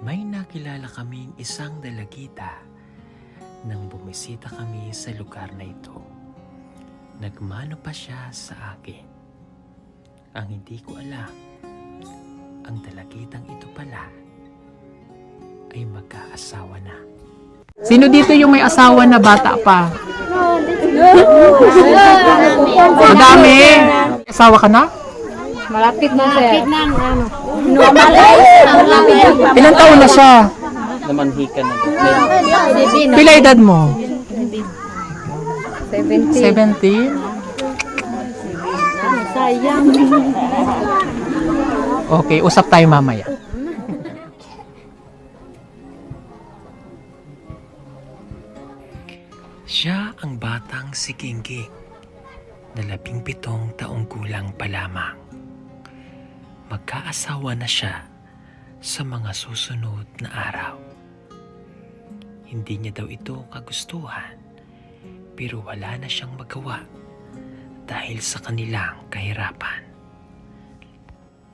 May nakilala kaming isang dalagita nang bumisita kami sa lugar na ito. Nagmano pa siya sa akin. Ang hindi ko alam, ang dalagitang ito pala ay magkaasawa na. Sino dito yung may asawa na bata pa? Madami. Asawa ka na? Malapit na sir. Ilang taon na siya? Namanhikan na doon. Pila edad mo? 70. 17? Sayang. Okay, usap tayo mamaya. Siya ang batang si Gingging na 17 taong gulang pa lamang. Magkaasawa na siya sa mga susunod na araw. Hindi niya daw ito kagustuhan, pero wala na siyang magawa dahil sa kanilang kahirapan.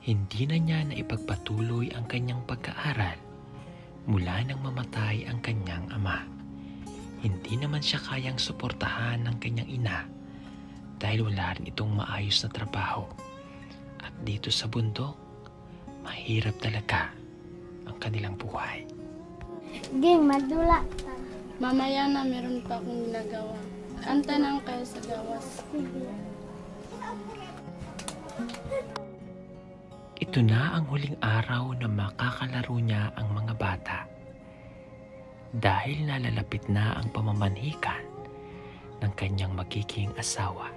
Hindi na niya naipagpatuloy ang kanyang pag-aaral mula nang mamatay ang kanyang ama. Hindi naman siya kayang suportahan ng kanyang ina dahil wala rin itong maayos na trabaho. At dito sa bundok, mahirap talaga ang kanilang buhay. Ging, madula. Mamaya na meron pa akong ginagawa. Anta nang kayo sa gawas. Ito na ang huling araw na makakalaro niya ang mga bata. Dahil nalalapit na ang pamamanhikan ng kanyang magiging asawa.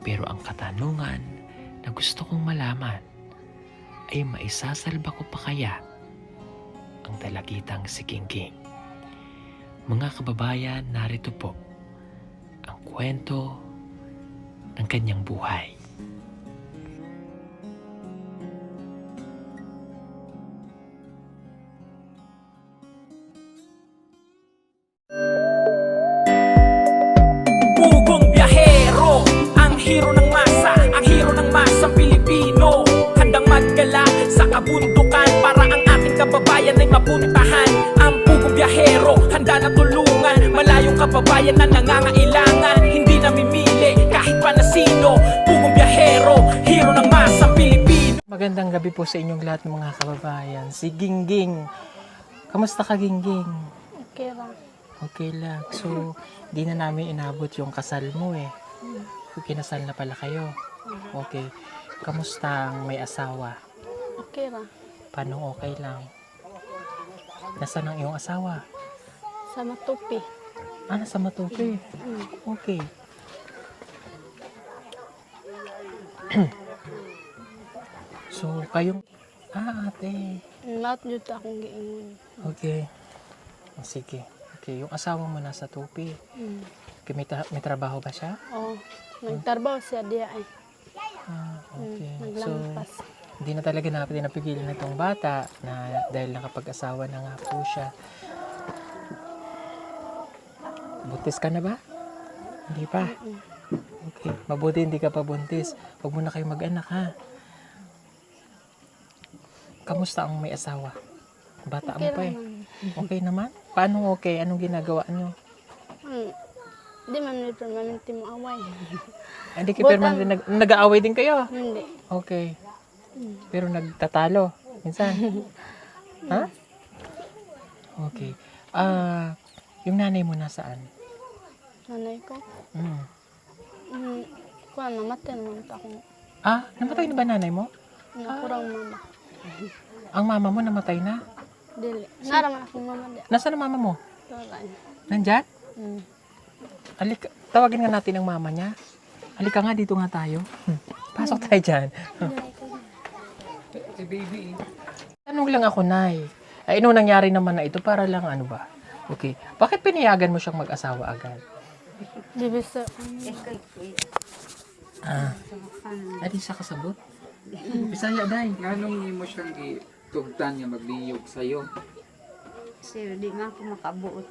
Pero ang katanungan na gusto kong malaman ay maisasalba ko pa kaya ang dalagitang si Gingging? Mga kababayan, narito po ang kwento ng kanyang buhay. Pugong biyahero, ang hero ng masa, ang hero ng masang Pilipino. Handang maggala sa kabundukan para ang ating kababayan ay mapuntahan. Ang pugong biyahero, handa na tulungan malayong kababayan na nangangailangan. Hindi namimili kahit pa na sino. Pugong biyahero, hero ng masang Pilipino. Magandang gabi po sa inyong lahat ng mga kababayan. Si Gingging. Kamusta ka, Gingging? Okay lang. Okay lang. So, di na namin inabot yung kasal mo eh. Kinasal na pala kayo. Okay. Kamusta ang may asawa? Okay lang. Paano okay lang? Nasaan ang iyong asawa? Sa matupi. Ah, nasa Matupi. Okay. So, kayong... ate. Lahat dito akong giingon. Okay. Sige. Okay, yung asawa mo nasa Tupi. Okay, may trabaho ba siya? Oo. Nagtarbaho siya diya ay. Okay. So, Naglampas. hindi na talaga natin napigilan itong bata na dahil nakapag-asawa na nga po siya. Buntis ka na ba? Hindi pa? Okay. Mabuti hindi ka pa buntis. Huwag mo na kayo mag-anak ha. Kamusta ang may asawa? Bata mo Okay pa eh. naman. Okay naman? Paano okay? Anong ginagawa nyo? Di man may permanente mo away. Hindi kayo permanente nag-aaway din kayo? Hindi. Okay. Pero nagtatalo minsan. Ha? Okay. Yung nanay mo nasaan? Nanay ko. Kuha, namatay naman ako. Namatay na ba nanay mo? Nakurang mama. Ang mama mo namatay na? Dili. Naraman akong mama diya. Nasaan ang mama mo? Wala. Nandyan? Mm. Alika, tawagin nga natin ang mama niya. Halika nga, dito nga tayo. Pasok tayo dyan. Baby. Tanong lang ako, Nay. Ay, nung nangyari naman na ito, para lang ano ba? Okay. Bakit pinayagan mo siyang mag-asawa agad? Di bisa. Ay, sa kasabot? Bisaya, Day. Anong mo siyang itugtan nga magliyog sa'yo? Sir, di man ako makabuot.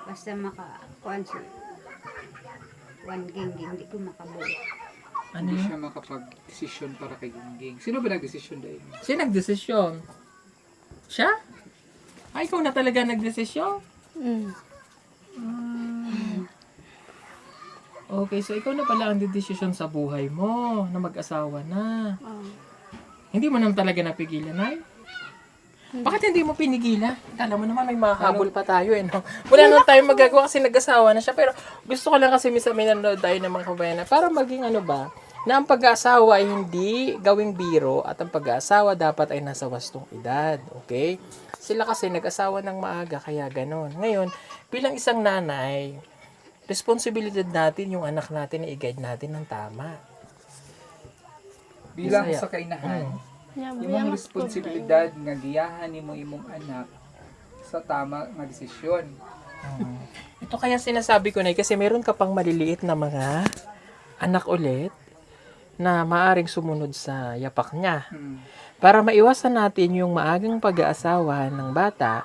Basta makakuan siya. One Gingging, di ko makabuot. Ano Hindi yun? siya makapag-desisyon para kay Gingging. Sino ba nag-desisyon dahil? Sino nag-desisyon? Siya? Ay, ikaw na talaga nagdesisyon? Mm. Okay, so ikaw na pala ang desisyon sa buhay mo na mag-asawa na. Oh. Hindi mo naman talaga napigilan, Nay? Bakit hindi mo pinigilan? Alam mo naman, may mahabol pa tayo eh, no? Wala naman tayo magagawa kasi nag-asawa na siya. Pero gusto ko lang kasi minsan may nanonood tayo ng mga kabayan na para maging ano ba, na ang pag-aasawa ay hindi gawing biro at ang pag-aasawa dapat ay nasa wastong edad. Okay? Sila kasi nag-asawa ng maaga kaya ganon. Ngayon, bilang isang nanay, responsibilidad natin yung anak natin na i-guide natin ng tama. Bilang Bisaya. sa kainahan, Yeah, imong responsibilidad nga giyahan nimo imong anak sa tama nga desisyon. Ito kaya sinasabi ko na kasi meron ka pang maliliit na mga anak ulit na maaring sumunod sa yapak niya. Para maiwasan natin yung maagang pag-aasawa ng bata,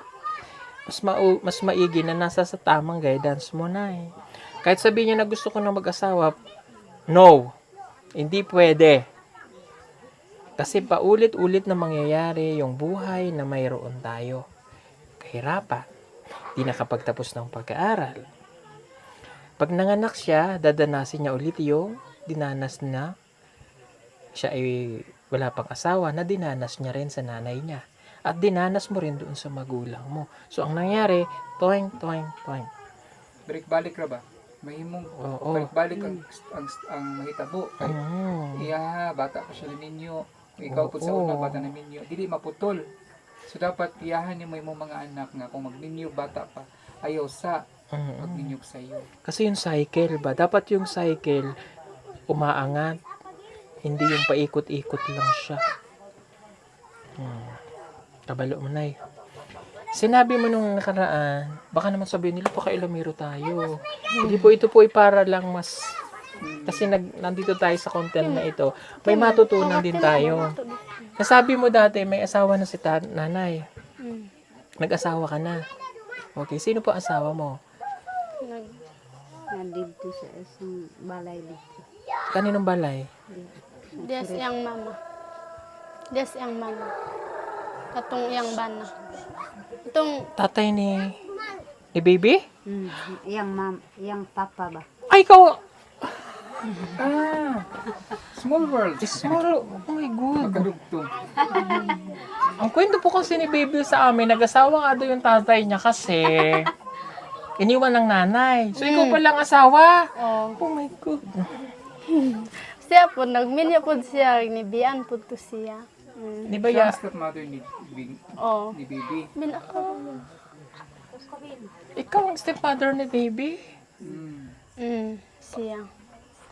mas maigi na nasa sa tamang guidance mo na eh. Kahit sabihin niya na gusto ko na mag-asawa, no, hindi pwede. Kasi paulit-ulit na mangyayari yung buhay na mayroon tayo. Kahirapan, di nakapagtapos ng pag-aaral. Pag nanganak siya, dadanasin niya ulit yung dinanas na siya ay wala pang asawa na dinanas niya rin sa nanay niya. At dinanas mo rin doon sa magulang mo. So, ang nangyari, toing, toing, toing. Balik-balik ra ba? Mahimong Oo. balik-balik ang mahitabo. Kay Mm. iya bata pa siya ninyo. Ikaw po sa una bata na ninyo. Dili maputol. So dapat iyahan niyo mo imong mga anak nga kung magninyo bata pa ayaw sa Mm. magninyog sa iyo. Kasi yung cycle ba? Dapat yung cycle umaangat. Hindi yung paikot-ikot lang siya. Kabalo mo, Nay. Sinabi mo nung nakaraan, baka naman sabihin nila, pakailamero tayo. Hindi po, ito po ay para lang mas... Kasi nandito tayo sa content na ito, may matutunan din tayo. Nasabi mo dati, may asawa na si nanay. Mm. Nag-asawa ka na. Okay, sino po asawa mo? Nandito sa isang balay dito. Kaninong balay? Des yang mama. Des yang mama. Katong yang bana. Itong Tatay ni baby? Yang papa ba? Ay, ikaw! Small world. Small. Oh my God. Magkadugtong. Ang kwento po kasi ni baby sa amin, nag-asawa nga daw yung tatay niya kasi iniwan ng nanay. So, ikaw palang asawa? oh. Oh my God. Siya po nagminyo po siya nibian po to siya. Mm. Di ba Siya ya? ang stepmother ni Oh. baby. Bin ako. Ikaw ang stepfather ni baby? Siya.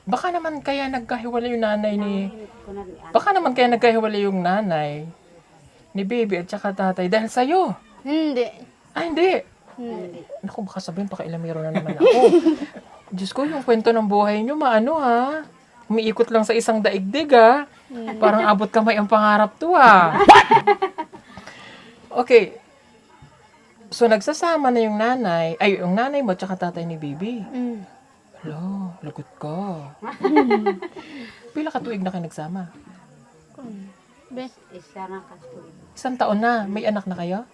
Baka naman kaya nagkahiwalay yung nanay ni... Baka naman kaya nagkahiwalay yung nanay ni baby at saka tatay dahil sa'yo. Hindi. Ay, hindi. Hindi. Naku, baka sabihin, pakailamero na naman ako. Diyos ko, yung kwento ng buhay nyo, maano ha? Umiikot lang sa isang daigdig ha? Parang abot kamay ang pangarap to ha? Okay. So, nagsasama na yung nanay, ay, yung nanay mo at saka tatay ni baby. Mm. Hello, lagot ka. Pila ka tuig na kayo nagsama? Be. Isa na kasi. Isang taon na. May anak na kayo?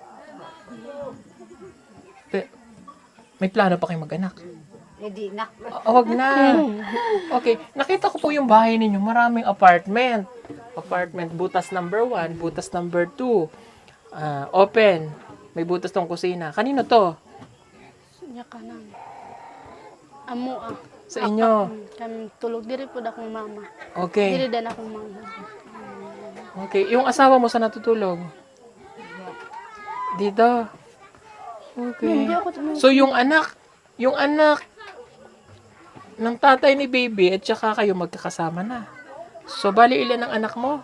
May plano pa kayo mag-anak? Hindi na. Wag na. Okay, nakita ko po yung bahay ninyo. Maraming apartment. Apartment, butas number 1, butas number 2. Open. May butas tong kusina. Kanino to? Siya ka na. Amo ah. Sa inyo. Kami tulog diri po akong mama. Okay. Diri din akong mama. Okay. Yung asawa mo sa natutulog? Dito. Okay. Hindi ako So, yung anak ng tatay ni baby at saka kayo magkakasama na. So, bali ilan ang anak mo?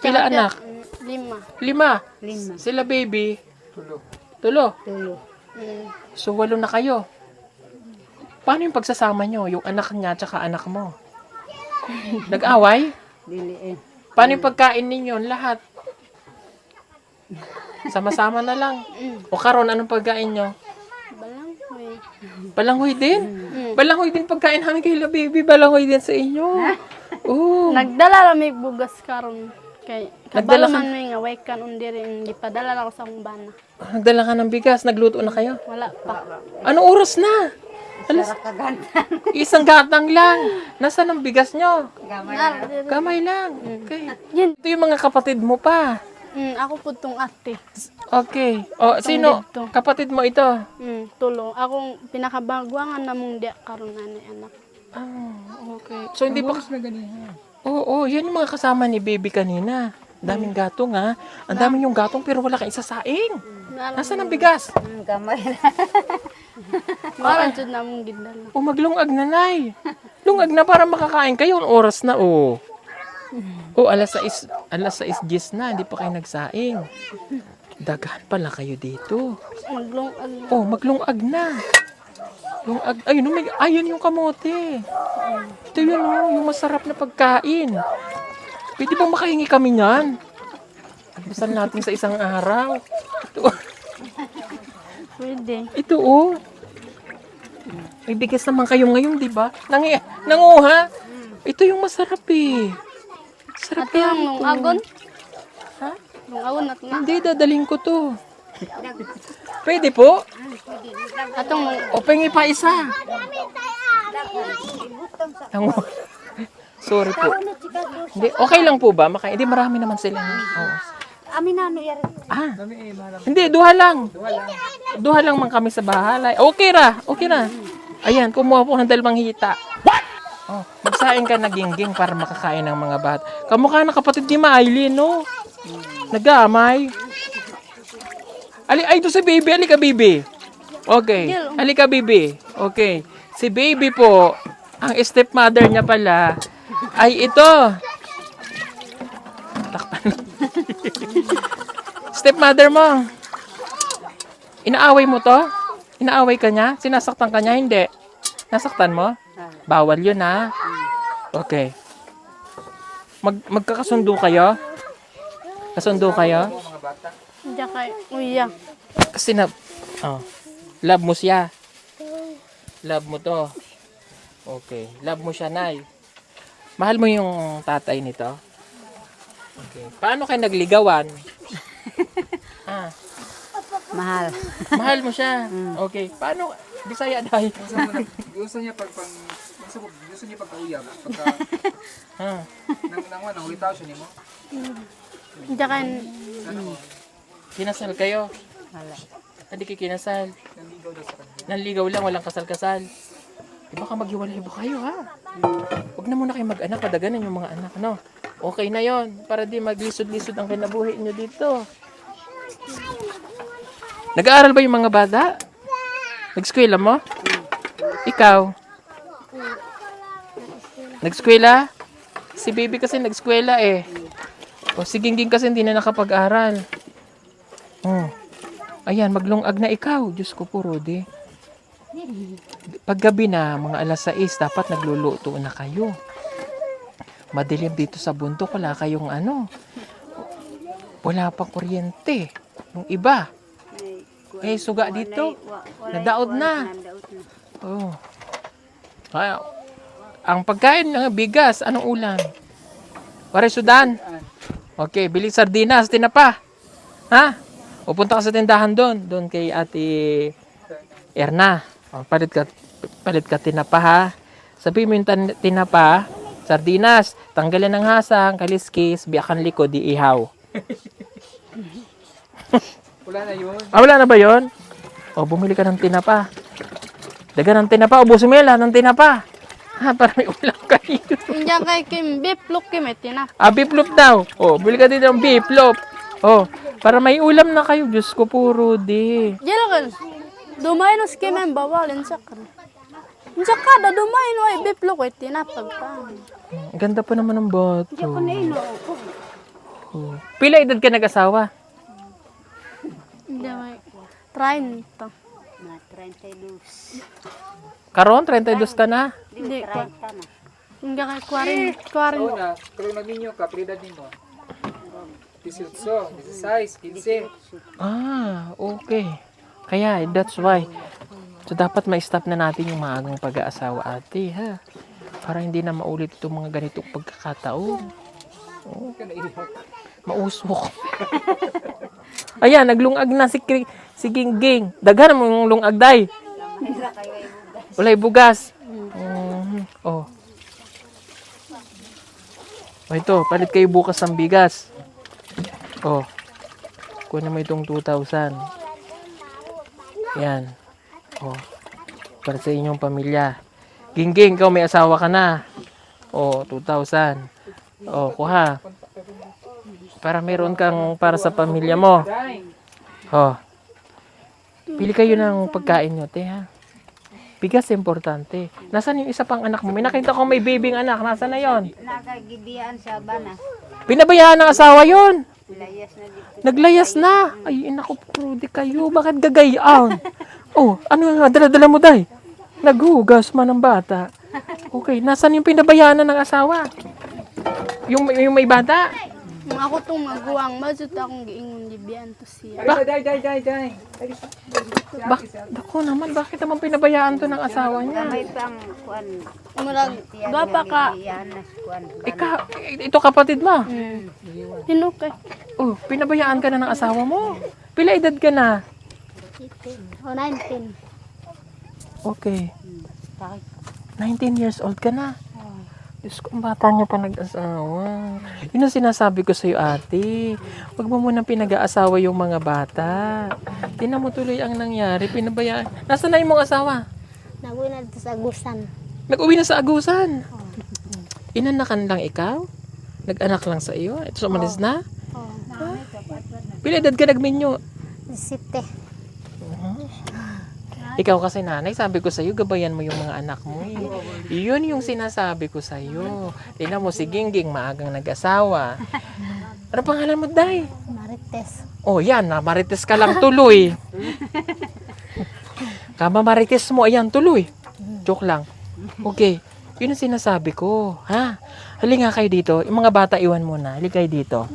Pila anak? 5. 5. Sila baby, Tulo. 3. So, 8 na kayo. Paano yung pagsasama nyo? Yung anak niya at saka anak mo? Nag-away? Dili Paano yung pagkain ninyo? Lahat? Sama-sama na lang. O karon anong pagkain nyo? Balanghoy. Balanghoy din? Balanghoy din pagkain namin kay La Baby. Balanghoy din sa inyo. Oh. Nagdala lang may bugas karon. Kay Nagdala kabalo ka- man may nga way kan undirin gipadala lang ko sa akong bana. Nagdala ka ng bigas, nagluto na kayo. Wala pa. Anong oras na? Isang gatang lang. Nasaan ang bigas nyo? Gamay lang. Okay. Yun. Ito yung mga kapatid mo pa. Ako po tong ate. Okay. O, sino? dito. Kapatid mo ito? Tulo. Akong pinakabagwangan namong di karon na ni anak. Ah, okay. So, hindi pa... Oras na ganihan. Oo, yan yung mga kasama ni baby kanina. Daming gatong ha. Ang daming yung gatong pero wala kang isasaing. Nasaan ang bigas? Gamay na. Maran jud namong gidala. O maglungag na, Nay. Lungag na para makakain kayo. Ang oras na, o. O, alas 6 gis na. Hindi pa kayo nagsaing. Daghan pala kayo dito. Maglungag. O, maglungag na. Lungag. Ayun yung kamote. Ito yun, yung masarap na pagkain. Pwede bang makahingi kami niyan? Almusal natin sa isang araw. Pwede. Ito, may bigas naman kayo ngayon, di ba? Nanguha. Ito yung masarap eh. Sarap Ate yan yung nung ito. agon. Ha? Nung agon na na. Hindi, dadaling ko to. Pwede po? Atong nung O, pengi pa isa. Sorry po. Hindi, okay lang po ba? Hindi, marami naman sila. Oo. Aminano yari. Ah, hindi, duha lang. Duha lang man kami sa bahalay. Okay ra, okay na. Ayan, kumuha po ng dalawang hita. Oh, magsaing ka na gingging para makakain ng mga bata. Kamukha ng kapatid ni Maylin, no? Nag-aamay. Ay, ito si baby. Halika, baby. Okay. Halika, baby. Okay. Si baby po, ang stepmother niya pala, ay ito. Takpan. Stepmother mo. Inaaway mo to? Inaaway ka niya? Sinasaktan ka niya? Hindi. Nasaktan mo? Bawal yun, ha? Okay. Magkakasundo kayo? Kasundo kayo? diya kay uya. Kasi love mo siya. Love mo to. Okay. Love mo siya, Nay. Mahal mo yung tatay nito? Okay. Paano kayo nagligawan? Mahal. Mahal mo siya. Okay. Paano? Bisaya dahil. Gusto niya gusto niya pagkauyab. Pagka Ah. nang hulitaw siya nimo. Diya kay Kinasal kayo? Wala. Hindi kayo kinasal. Nanligaw daw sa kanya. Nanligaw lang, walang kasal-kasal. Di baka maghiwalay ba kayo, ha? Huwag na muna kayo mag-anak, padaganan yung mga anak, no? Okay na yon para di maglisod-lisod ang kinabuhi nyo dito. Nag-aaral ba yung mga bata? Nag-eskwela mo? Ikaw? Nag-eskwela? Si baby kasi nag-eskwela eh. O si Gingging kasi hindi na nakapag-aral. Ayan, maglungag na ikaw. Diyos ko po, Rudy. Paggabi na, mga alas 6, dapat nagluluto na kayo. Madilim dito sa bundok, wala kayong wala pang kuryente. Yung iba. Suga dito. Nadaod na. Oh. Kaya, ang pagkain ng bigas, anong ulam? Pare Sudan. Okay, bili sardinas, tinapa. Ha? Pupunta ka sa tindahan doon kay Ate Erna. Palit ka tinapa, ha? Sabi mo yung tinapa, sardinas, tanggalan ng hasang, kaliskis, biyakan likod, di ihaw. Wala na yun. Wala na ba yun? O, bumili ka ng tinapa. Dagan ng tinapa, ubusin mo yan lahat ng tinapa. Ha, para may ulam kayo. diya kay kim biplok kim etina. Biplop daw. O, bili ka dito ng biplop. O, para may ulam na kayo. Diyos ko, puro di. Diya kan dumay no skimen bawalin sa kan. Diya ka da dumay no ay biplok etina pagpan. Ang ganda pa naman ng bato. Oh. Pila edad ka nag-asawa? Diya may 30. Mga 32. Karon, 32 ka na. Hindi ko. 30 na. Diya kay 40. Oo na, pero nagninyo ka, prioridad nimo. 18, 16, 15. Okay. Kaya, that's why. So, dapat ma-stop na natin yung maagang pag-aasawa, ate, ha? Para hindi na maulit itong mga ganitong pagkakataon. Mausok. Ayan, naglungag na si Gingging. Daghan mo yung lungag, day. Walay bugas. Oh. O ito, palit kayo bukas ng bigas. Oh. Kunin mo itong 2,000. Yan. Oh. Para sa inyong pamilya. Gingging, ikaw may asawa ka na. Oh, 2,000. Oh, kuha. Para meron kang para sa pamilya mo. Oh. Pili kayo ng pagkain nyo, te, ha? Bigas, importante. Nasaan yung isa pang anak mo? May nakita ko may babying anak. Nasaan na yon? Nakagibiyaan sa bana. Pinabayaan ng asawa yon. Layas na dito. Naglayas na. Ay, naku, Rudy kayo. Bakit gagayaan? Oh, ano nga, dala-dala mo, day? Naghugas man ng bata. Okay, nasaan yung pinabayaan na ng asawa? Yung may bata? Kung ako itong maguwang, masut akong giingon libian to siya. Day. Dako naman, bakit naman pinabayaan to ng asawa niya? May pang kuan. Murag, gapa ka. Yanas kuan. Ito kapatid mo. Hinukay. Oh, pinabayaan ka na ng asawa mo. Pila edad ka na? 18 o 19. Okay. 19 years old ka na. Diyos ko, ang bata niya pa nag-asawa. Yun ang sinasabi ko sa'yo, ate. Huwag mo munang pinag-aasawa yung mga bata. Tingnan mo tuloy ang nangyari. Pinabayaan. Nasaan na yung mga asawa? Naguwi na dito sa Agusan. Nag-uwi na sa Agusan. Inanakan lang ikaw? Nag-anak lang sa iyo? Ito sa umalis na? Oh. Pila edad ka nagminyo? 17. Ikaw kasi nanay, sabi ko sa'yo, gabayan mo yung mga anak mo. Yun yung sinasabi ko sa'yo. Tingnan mo, si Gingging, maagang nag-asawa. Ano pangalan mo, day? Marites. Oh, yan, marites ka lang tuloy. Kama marites mo, ayan, tuloy. Joke lang. Okay, yun ang sinasabi ko. Ha? Hali nga kayo dito. Yung mga bata, iwan mo na. Hali kayo dito.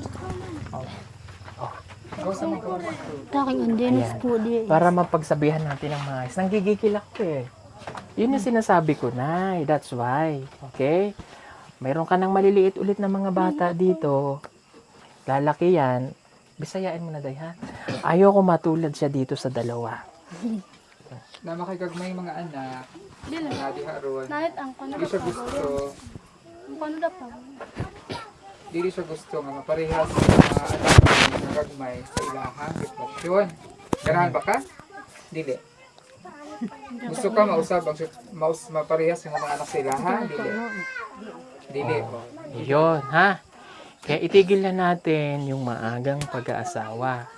Taking andinis po di. Para mapagsabihan natin ang mga guys. Nanggigigil ako eh. Yun yung sinasabi ko, Nay. That's why. Okay? Mayroon ka ng maliliit ulit na mga bata dito. Lalaki yan. Bisayain mo na, day, ha? Ayoko matulad siya dito sa dalawa. Na makikagmay mga anak. Dili. Nadi haron. Nait ang kano Hindi da siya pa. gusto. Ang kano da pa. Dili siya gusto nga maparehas sa mga anak ng kagmay sa ilahang sitwasyon. Ganahan ba ka? Dili. Gusto ka mausab ang maparehas sa mga anak sa ilaha? Dili. Dili. Yun, ha? Kaya itigil na natin yung maagang pag-aasawa.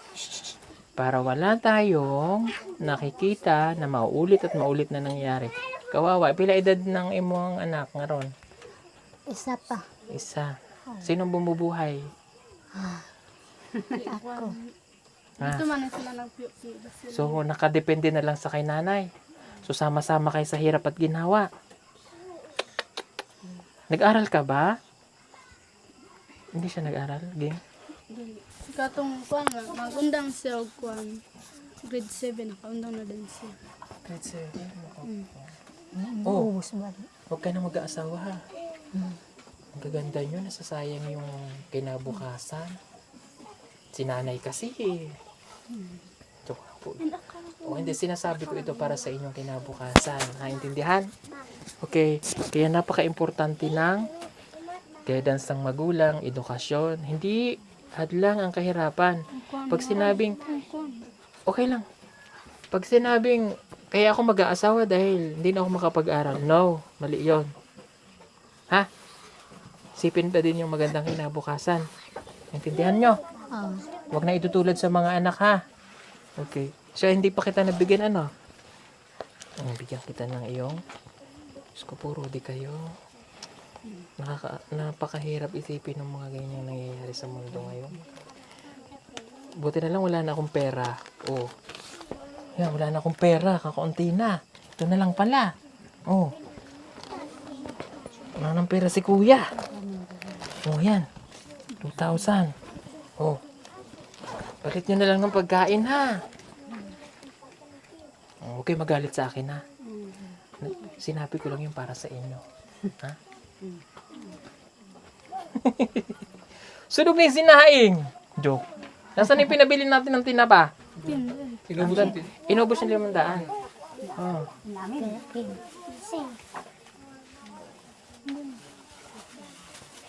Para wala tayong nakikita na maulit at maulit na nangyari. Kawawa, pila edad ng imong anak ngaron? Isa pa. Isa. Sinong bumubuhay? Ako. Ito man na sila nagpiyo-piyo. So, nakadepende na lang sa kay nanay. So, sama-sama kayo sa hirap at ginhawa. Nag-aral ka ba? Hindi siya nag-aral, Ging? Katong kuan nga, magundang siya og kuan. Grade 7, nakaundang na din siya. Grade 7. Oh, Ubus ba? huwag ka na mag-aasawa, ha? Ang gaganda nyo, nasasayang yung kinabukasan. Si nanay kasi, eh. Joke lang po. O hindi, sinasabi ko ito para sa inyong kinabukasan. Naintindihan? Okay, kaya napaka-importante ng guidance ng magulang, edukasyon. Hindi hadlang ang kahirapan. Pag sinabing, okay lang. Pag sinabing, kaya ako mag-aasawa dahil hindi na ako makapag-aral. No, mali yun. Ha? Sipin pa din yung magandang kinabukasan. Intindihan nyo? Oh. Huwag na itutulad sa mga anak, ha? Okay. So, hindi pa kita nabigyan, ano? Bigyan kita ng iyong. Diyos ko po, Rudy kayo. Napakahirap isipin ng mga ganyang nangyayari sa mundo ngayon. Buti na lang wala na akong pera. Oh. Yan, wala na akong pera. Kakaunti na. Ito na lang pala. Oh. Wala nang pera si kuya. Oh, yan. 2,000. Oh. Palit nyo na lang ng pagkain, ha? Okay, magalit sa akin, ha? Sinabi ko lang yung para sa inyo. Ha? Sunog na yung sinaing. Joke. Nasaan yung pinabili natin ng tinapa? Inubos ang Inubos yung 500. Oh.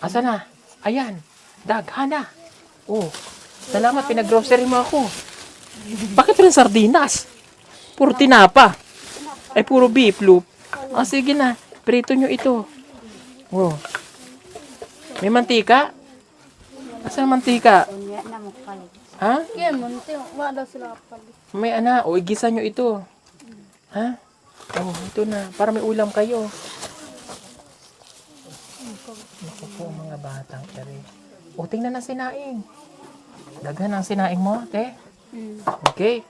Asa na? Ayan. Dag, Hana. Oh. Salamat, pinag-grocery mo ako. Bakit rin sardinas? Puro tinapa. Ay, puro beef loop. Ah, sige na. Prito nyo ito. Oh. May mantika? Asa ang mantika? Unya na mo palit. Ha? Kaya mo, wala sila kapalit. May ana. O, igisa nyo ito. Ha? Oh, ito na. Para may ulam kayo. Naku po, mga batang ere. O, tingnan na sinaing. Daghan ang sinaing mo, te. Okay?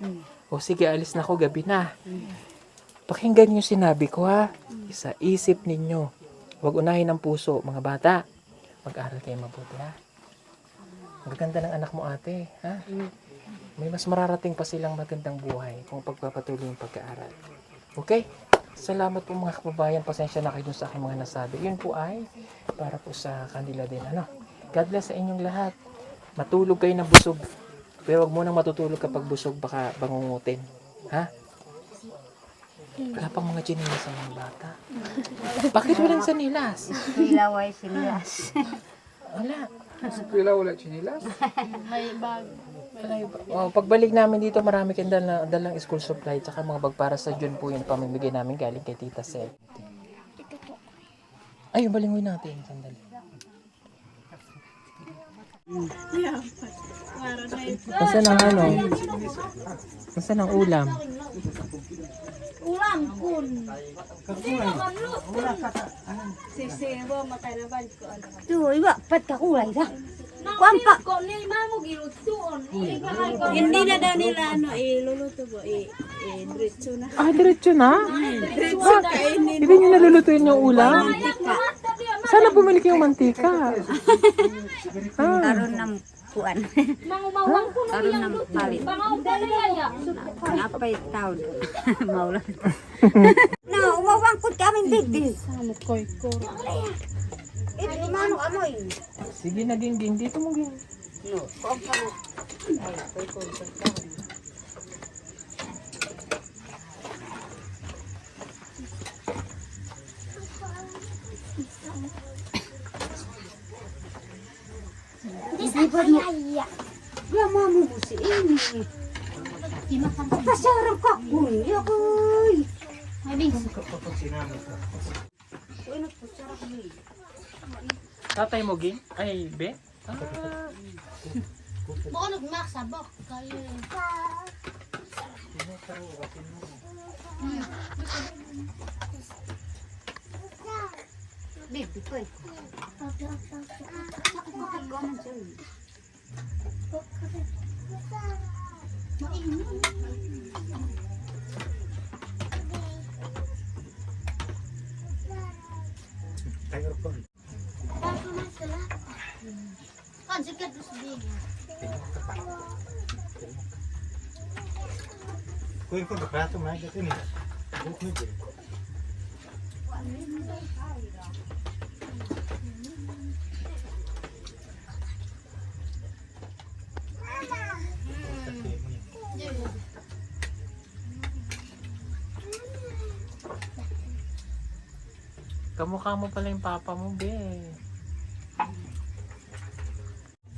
O, sige, alis na ako. Gabi na. Pakinggan niyo sinabi ko, ha? Sa isip ninyo. Huwag unahin ang puso, mga bata. Mag-aral kayo mabuti, ha? Magaganda ng anak mo, ate, ha? May mas mararating pa silang magandang buhay kung pagpapatuloy yung pag-aaral. Okay? Salamat po mga kababayan. Pasensya na kayo dun sa aking mga nasabi. Yun po ay para po sa kanila din. Ano? God bless sa inyong lahat. Matulog kayo ng busog. Pero wag mo nang matutulog kapag busog, baka bangungutin. Ha? Wala pang mga chinilas sa mga bata. Bakit walang sanilas? Ilaway sinilas. Wala. wala chinilas. May bag. Oh, pagbalik namin dito, marami kayong dalang school supply tsaka mga bag para sa June po yung pamimigay namin galing kay Tita Sel. Ay, yung balingoy natin. Sandali. Nasaan ang ano? Nasaan ang ulam? Ulam kun. Sisiwa matay na ba ko ano. Tu, iba, pat ka kulay sa. Kuampa. Ko ni mamo gilutuon. Hindi na daw nila ano iluluto bo diretso na. Ah, diretso na? Diretso na kainin. Hindi nyo nalulutuin yung ulam? Sana bumili kayong mantika. Karon ng kuan. Mangumawang ko Karon ng palit. daya. Napay taon. Maulan. No, umawang ko kami baby. Ano koy ko. Ito mano amoy. Sige na, Gingging. Dito mo, Ging. No, kuampa mo. Isipad mo. Gama mo si ini. Pasarang ka kun. Yakoy. Tatay mo, Ging? Ay, Be? Baka nagmaksabak kayo. Baby ko. Kan sikat terus bing. Kuih kau berapa mai ke sini? Bukan je. Kamukha mo pala yung papa mo, Be.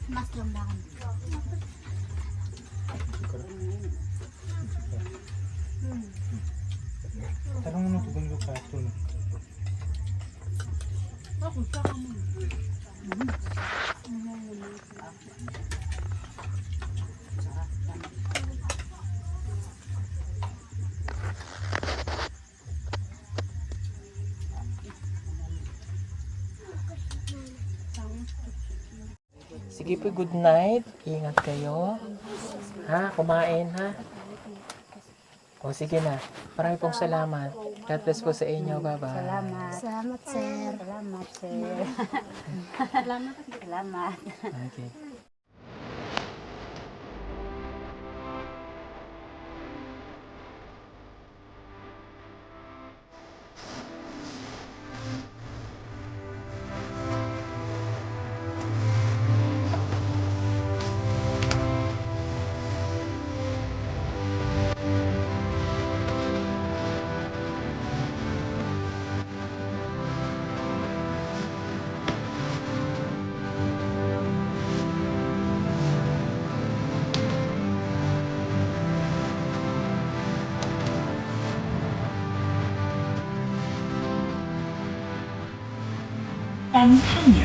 Mas lambangan. Tanong mo tu bangga kartun. Sige po, good night. Ingat kayo. Ha? Kumain, ha? O, sige na. Marami pong salamat. God bless po sa inyo. Bye-bye. Salamat. Salamat, sir. Salamat, sir. Salamat. Okay. Attention